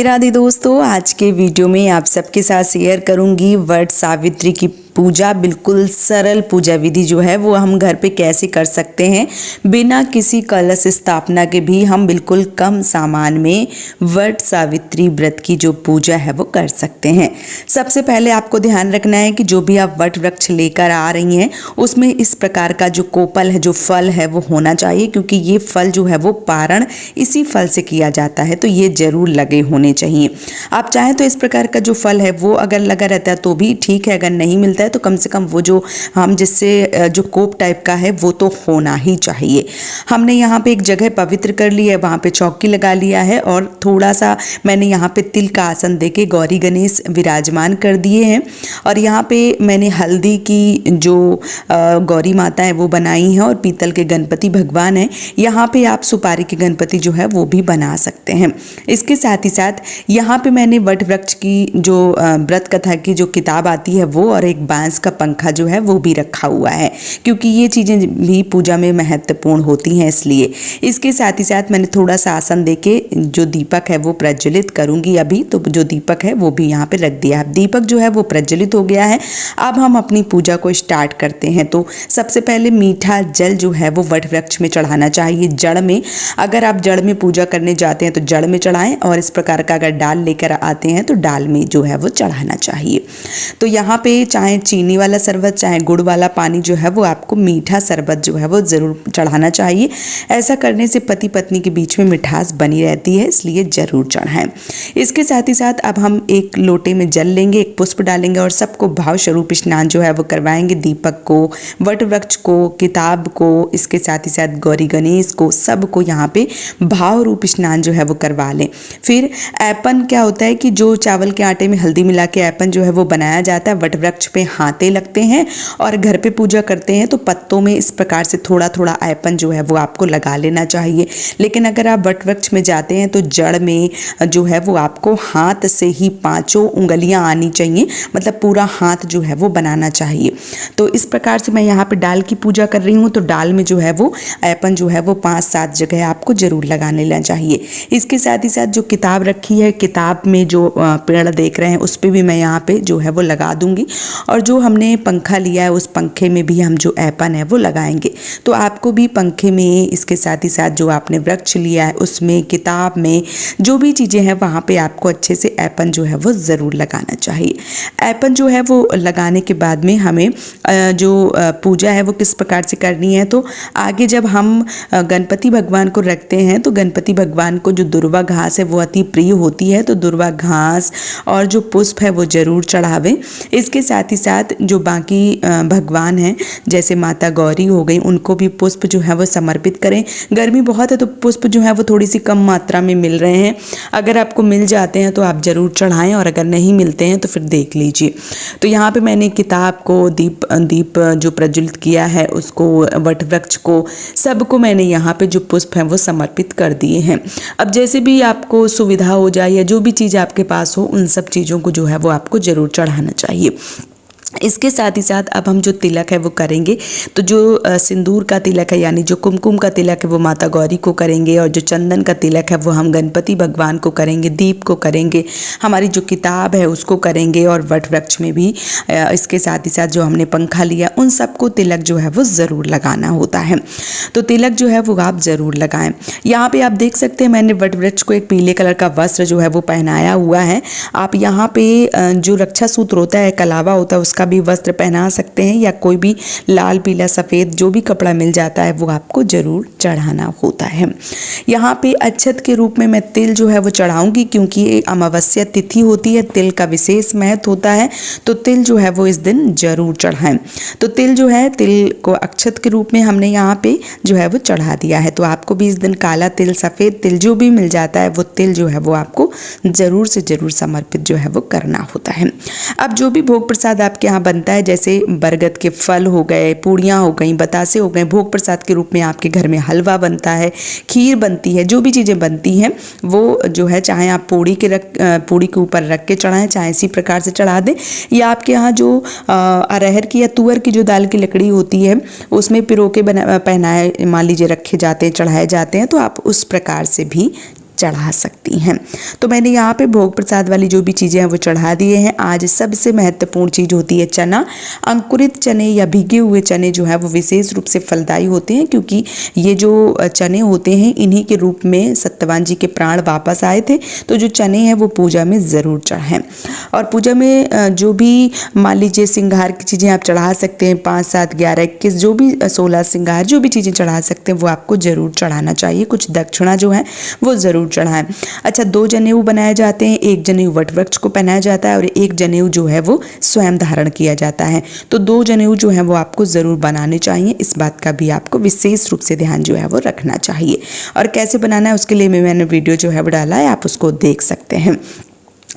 राधे राधे दोस्तों, आज के वीडियो में आप सबके साथ शेयर करूंगी वट सावित्री की पूजा। बिल्कुल सरल पूजा विधि जो है वो हम घर पे कैसे कर सकते हैं बिना किसी कलश स्थापना के भी हम बिल्कुल कम सामान में वट सावित्री व्रत की जो पूजा है वो कर सकते हैं। सबसे पहले आपको ध्यान रखना है कि जो भी आप वट वृक्ष लेकर आ रही हैं उसमें इस प्रकार का जो कोपल है, जो फल है वो होना चाहिए, क्योंकि ये फल जो है वो पारण इसी फल से किया जाता है, तो ये जरूर लगे होने चाहिए। आप चाहें तो इस प्रकार का जो फल है वो अगर लगा रहता है तो भी ठीक है, अगर नहीं मिलता है तो कम से कम वो जो हम जिससे जो कोप टाइप का है वो तो होना ही चाहिए। हमने यहाँ पे एक जगह पवित्र कर ली है, वहाँ पे चौकी लगा लिया है और थोड़ा सा मैंने यहाँ पे तिल का आसन देके गौरी गणेश विराजमान कर दिए हैं। और यहाँ पे मैंने हल्दी की जो गौरी माता है वो बनाई है और पीतल के गणपति भगवान हैं। यहाँ पे आप सुपारी के गणपति जो है वो भी बना सकते हैं। इसके साथ ही साथ यहाँ पे मैंने वट वृक्ष की जो व्रत कथा की जो किताब आती है वो और एक बांस का पंखा जो है वो भी रखा हुआ है, क्योंकि ये चीज़ें भी पूजा में महत्वपूर्ण होती हैं, इसलिए। इसके साथ ही साथ मैंने थोड़ा सा आसन देके जो दीपक है वो प्रज्वलित करूंगी अभी, तो जो दीपक है वो भी यहाँ पे रख दिया है। दीपक जो है वो प्रज्वलित हो गया है। अब हम अपनी पूजा को स्टार्ट करते हैं। तो सबसे पहले मीठा जल जो है वो वट वृक्ष में चढ़ाना चाहिए, जड़ में। अगर आप जड़ में पूजा करने जाते हैं तो जड़ में चढ़ाएं, और इस प्रकार का अगर डाल लेकर आते हैं तो डाल में जो है वो चढ़ाना चाहिए। तो यहाँ पे चाहे चीनी वाला शरबत चाहे गुड़ वाला पानी जो है वो आपको मीठा शरबत जो है वो ज़रूर चढ़ाना चाहिए। ऐसा करने से पति पत्नी के बीच में मिठास बनी रहती है, इसलिए ज़रूर चढ़ाएं। इसके साथ ही साथ अब हम एक लोटे में जल लेंगे, एक पुष्प डालेंगे और सबको भाव स्वरूप स्नान जो है वो करवाएंगे। दीपक को, वट वृक्ष को, किताब को, इसके साथ ही साथ गौरी गणेश को, सबको यहाँ पे भाव रूप स्नान जो है वो करवा लें। फिर ऐपन क्या होता है कि जो चावल के आटे में हल्दी मिला के ऐपन जो है वो बनाया जाता है, वट वृक्ष पे हाथे लगते हैं और घर पे पूजा करते हैं तो पत्तों में इस प्रकार से थोड़ा थोड़ा ऐपन जो है वो आपको लगा लेना चाहिए। लेकिन अगर आप वट वृक्ष में जाते हैं तो जड़ में जो है वो आपको हाथ से ही 5 उंगलियां आनी चाहिए, मतलब पूरा हाथ जो है वो बनाना चाहिए। तो इस प्रकार से मैं यहाँ पे डाल की पूजा कर रही हूँ, तो डाल में जो है वो ऐपन जो है वो 5-7 जगह आपको जरूर लगाने लेना चाहिए। इसके साथ ही साथ जो किताब रखी है, किताब में जो पेड़ देख रहे हैं उस पर भी मैं यहाँ पे जो है वो लगा दूंगी, और जो हमने पंखा लिया है उस पंखे में भी हम जो ऐपन है वो लगाएंगे। तो आपको भी पंखे में, इसके साथ ही साथ जो आपने वृक्ष लिया है उसमें, किताब में, जो भी चीज़ें हैं वहाँ पे आपको अच्छे से ऐपन जो है वो ज़रूर लगाना चाहिए। ऐपन जो है वो लगाने के बाद में हमें जो पूजा है वो किस प्रकार से करनी है, तो आगे जब हम गणपति भगवान को रखते हैं तो गणपति भगवान को जो दुर्वा घास है वो अति प्रिय होती है, तो दुर्वा घास और जो पुष्प है वो ज़रूर चढ़ावें। इसके साथ ही साथ जो बाकी भगवान हैं जैसे माता गौरी हो गई, उनको भी पुष्प जो है वो समर्पित करें। गर्मी बहुत है तो पुष्प जो है वो थोड़ी सी कम मात्रा में मिल रहे हैं, अगर आपको मिल जाते हैं तो आप ज़रूर चढ़ाएं, और अगर नहीं मिलते हैं तो फिर देख लीजिए। तो यहाँ पे मैंने किताब को, दीप जो प्रज्वलित किया है उसको, वट वृक्ष को, सबको मैंने यहाँ पे जो पुष्प हैं वो समर्पित कर दिए हैं। अब जैसे भी आपको सुविधा हो जाए या जो भी चीज़ आपके पास हो उन सब चीज़ों को जो है वो आपको ज़रूर चढ़ाना चाहिए। इसके साथ ही साथ अब हम जो तिलक है वो करेंगे, तो जो सिंदूर का तिलक है यानी जो कुमकुम का तिलक है वो माता गौरी को करेंगे, और जो चंदन का तिलक है वो हम गणपति भगवान को करेंगे, दीप को करेंगे, हमारी जो किताब है उसको करेंगे, और वट वृक्ष में भी। इसके साथ ही साथ जो हमने पंखा लिया उन सबको तिलक जो है वो ज़रूर लगाना होता है। तो तिलक जो है वो आप ज़रूर लगाएं। यहाँ पर आप देख सकते हैं मैंने वट वृक्ष को एक पीले कलर का वस्त्र जो है वो पहनाया हुआ है। आप यहाँ पर जो रक्षा सूत्र होता है, कलावा होता है, उसका भी वस्त्र पहना सकते हैं, या कोई भी लाल, पीला, सफ़ेद जो भी कपड़ा मिल जाता है वो आपको ज़रूर चढ़ाना होता है। यहाँ पे अक्षत के रूप में मैं तिल जो है वो चढ़ाऊंगी, क्योंकि ये अमावस्या तिथि होती है, तिल का विशेष महत्व होता है, तो तिल जो है वो इस दिन ज़रूर चढ़ाएं। तो तिल जो है, तिल को अक्षत के रूप में हमने यहाँ पे जो है वो चढ़ा दिया है। तो आपको भी इस दिन काला तिल, सफ़ेद तिल जो भी मिल जाता है वो तिल जो है वो आपको ज़रूर से ज़रूर समर्पित जो है वो करना होता है। अब जो भी भोग प्रसाद आपके यहाँ बनता है, जैसे बरगद के फल हो गए, पूड़ियाँ हो गई, बतासे हो गए, भोग प्रसाद के रूप में आपके घर में हलवा बनता है, खीर बनती है, जो भी चीज़ें बनती हैं वो जो है चाहे आप पूड़ी के ऊपर रख के चढ़ाएं, चाहे इसी प्रकार से चढ़ा दें, या आपके यहाँ जो अरहर की या तुअर की जो दाल की लकड़ी होती है उसमें पिरो के पहनाए मान लीजिए रखे जाते हैं, चढ़ाए जाते हैं, तो आप उस प्रकार से भी चढ़ा सकती हैं। तो मैंने यहाँ पे भोग प्रसाद वाली जो भी चीज़ें हैं वो चढ़ा दिए हैं। आज सबसे महत्वपूर्ण चीज़ होती है चना। अंकुरित चने या भीगे हुए चने जो है वो विशेष रूप से फलदायी होते हैं, क्योंकि ये जो चने होते हैं इन्हीं के रूप में सत्यवान जी के प्राण वापस आए थे। तो जो चने हैं वो पूजा में ज़रूर चढ़ाएं। और पूजा में जो भी मान लीजिए श्रृंगार की चीज़ें आप चढ़ा सकते हैं, 5, 7, 11, 21 जो भी 16 श्रृंगार जो भी चीज़ें चढ़ा सकते हैं वो आपको ज़रूर चढ़ाना चाहिए। कुछ दक्षिणा जो है वो ज़रूर चढ़ाएं। अच्छा, 2 जनेऊ बनाए जाते हैं, एक जनेऊ वट वृक्ष को पहनाया जाता है और एक जनेऊ जो है वो स्वयं धारण किया जाता है। तो 2 जनेऊ जो है वो आपको ज़रूर बनाने चाहिए। इस बात का भी आपको विशेष रूप से ध्यान जो है वो रखना चाहिए। और कैसे बनाना है उसके लिए मैंने वीडियो जो है वो डाला है, आप उसको देख सकते हैं।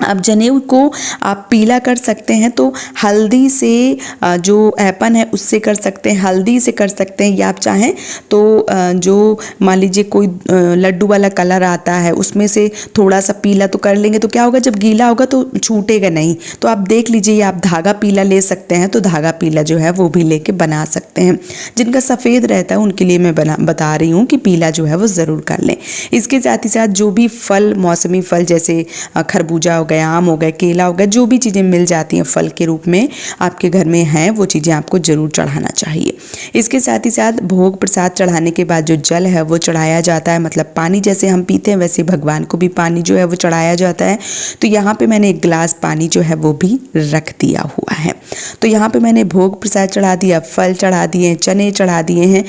अब जनेऊ को आप पीला कर सकते हैं, तो हल्दी से जो ऐपन है उससे कर सकते हैं, हल्दी से कर सकते हैं, या आप चाहें तो जो मान लीजिए कोई लड्डू वाला कलर आता है उसमें से थोड़ा सा पीला तो कर लेंगे। तो क्या होगा, जब गीला होगा तो छूटेगा नहीं। तो आप देख लीजिए, आप धागा पीला ले सकते हैं, तो धागा पीला जो है वो भी लेके बना सकते हैं। जिनका सफ़ेद रहता है उनके लिए मैं बता रही हूँ कि पीला जो है वो ज़रूर कर लें। इसके साथ ही साथ जो भी फल, मौसमी फल जैसे खरबूजा हो गया, आम हो गया, केला हो गया, जो भी चीज़ें मिल जाती हैं फल के रूप में आपके घर में हैं वो चीज़ें आपको ज़रूर चढ़ाना चाहिए। इसके साथ ही साथ भोग प्रसाद चढ़ाने के बाद जो जल है वो चढ़ाया जाता है, मतलब पानी जैसे हम पीते हैं वैसे भगवान को भी पानी जो है वो चढ़ाया जाता है। तो यहाँ पे मैंने 1 गिलास पानी जो है वो भी रख दिया हुआ है। तो यहाँ पे मैंने भोग प्रसाद चढ़ा दिया, फल चढ़ा दिए, चने चढ़ा दिए हैं,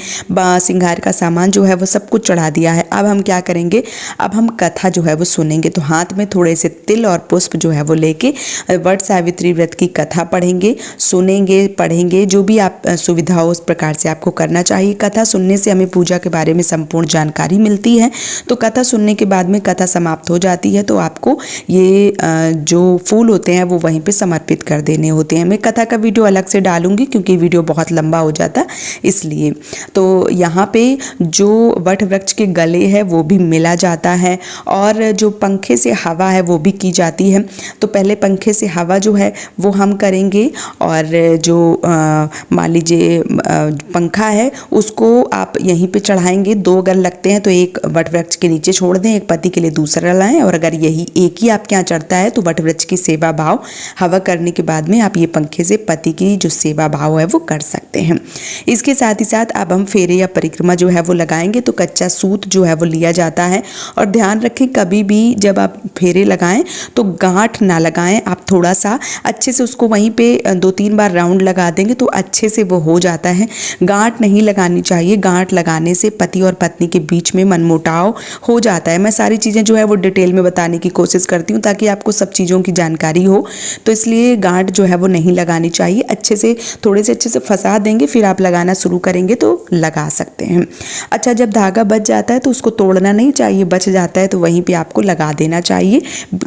श्रृंगार का सामान जो है वो सब कुछ चढ़ा दिया है। अब हम क्या करेंगे, अब हम कथा जो है वो सुनेंगे। तो हाथ में थोड़े से तिल और पुष्प जो है वो लेके वट सावित्री व्रत की कथा पढ़ेंगे, सुनेंगे, पढ़ेंगे, जो भी आप सुविधा हो उस प्रकार से आपको करना चाहिए। कथा सुनने से हमें पूजा के बारे में संपूर्ण जानकारी मिलती है। तो कथा सुनने के बाद में कथा समाप्त हो जाती है, तो आपको ये जो फूल होते हैं वो वहीं पे समर्पित कर देने होते हैं। मैं कथा का वीडियो अलग से डालूंगी क्योंकि वीडियो बहुत लंबा हो जाता इसलिए। तो यहाँ पे जो वट वृक्ष के गले है वो भी मिला जाता है, और जो पंखे से हवा है वो भी की जाती है। तो पहले पंखे से हवा जो है वो हम करेंगे, और जो मान लीजिए पंखा है उसको आप यहीं पे चढ़ाएंगे। 2 अगर लगते हैं तो एक वट वृक्ष के नीचे छोड़ दें, एक पति के लिए दूसरा लाएं, और अगर यही एक ही आपके यहाँ चढ़ता है तो वट वृक्ष की सेवा भाव हवा करने के बाद में आप ये पंखे से पति की जो सेवा भाव है वो कर सकते हैं। इसके साथ ही साथ अब हम फेरे या परिक्रमा जो है वो लगाएंगे। तो कच्चा सूत जो है वो लिया जाता है, और ध्यान रखें कभी भी जब आप फेरे लगाएं तो गांठ ना लगाएं। आप थोड़ा सा अच्छे से उसको वहीं पे 2-3 बार राउंड लगा देंगे तो अच्छे से वो हो जाता है। गांठ नहीं लगानी चाहिए, गांठ लगाने से पति और पत्नी के बीच में मनमुटाव हो जाता है। मैं सारी चीज़ें जो है वो डिटेल में बताने की कोशिश करती हूँ ताकि आपको सब चीज़ों की जानकारी हो। तो इसलिए गांठ जो है वो नहीं लगानी चाहिए। अच्छे से थोड़े से अच्छे से फंसा देंगे, फिर आप लगाना शुरू करेंगे तो लगा सकते हैं। अच्छा, जब धागा बच जाता है तो उसको तोड़ना नहीं चाहिए, बच जाता है तो वहीं पे आपको लगा देना चाहिए।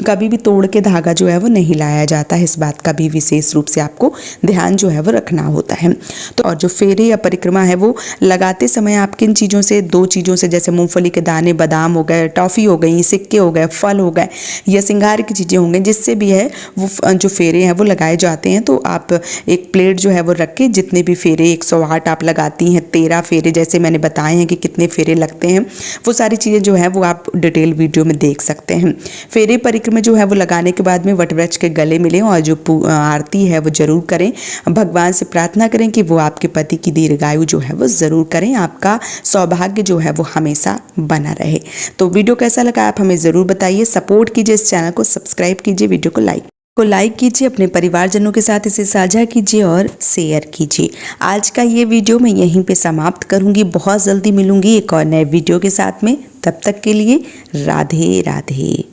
कभी भी तोड़ के धागा जो है वो नहीं लाया जाता है, इस बात का भी विशेष रूप से आपको ध्यान जो है वो रखना होता है। तो और जो फेरे या परिक्रमा है वो लगाते समय आप किन चीज़ों से, 2 चीज़ों से, जैसे मूंगफली के दाने, बादाम हो गए, टॉफ़ी हो गई, सिक्के हो गए, फल हो गए, या श्रृंगार की चीज़ें होंगी, जिससे भी है वो जो फेरे हैं वो लगाए जाते हैं। तो आप एक प्लेट जो है वो रख के जितने भी फेरे 108 आप लगाती हैं, 13 फेरे जैसे मैंने बताए हैं कि कितने फेरे लगते हैं, वो सारी चीज़ें जो है वो आप डिटेल वीडियो में देख सकते हैं। फेरे परिक्रमा जो है वो लगाने के बाद में वट वृक्ष के गले मिलें, और जो आरती है वो ज़रूर करें। भगवान से प्रार्थना करें कि वो आपके पति की दीर्घायु जो है वो ज़रूर करें, आपका सौभाग्य जो है वो हमेशा बना रहे। तो वीडियो कैसा लगा आप हमें ज़रूर बताइए। सपोर्ट कीजिए, इस चैनल को सब्सक्राइब कीजिए, वीडियो को लाइक कीजिए, अपने परिवारजनों के साथ इसे साझा कीजिए और शेयर कीजिए। आज का ये वीडियो मैं यहीं पे समाप्त करूंगी। बहुत जल्दी मिलूंगी एक और नए वीडियो के साथ में। तब तक के लिए राधे राधे।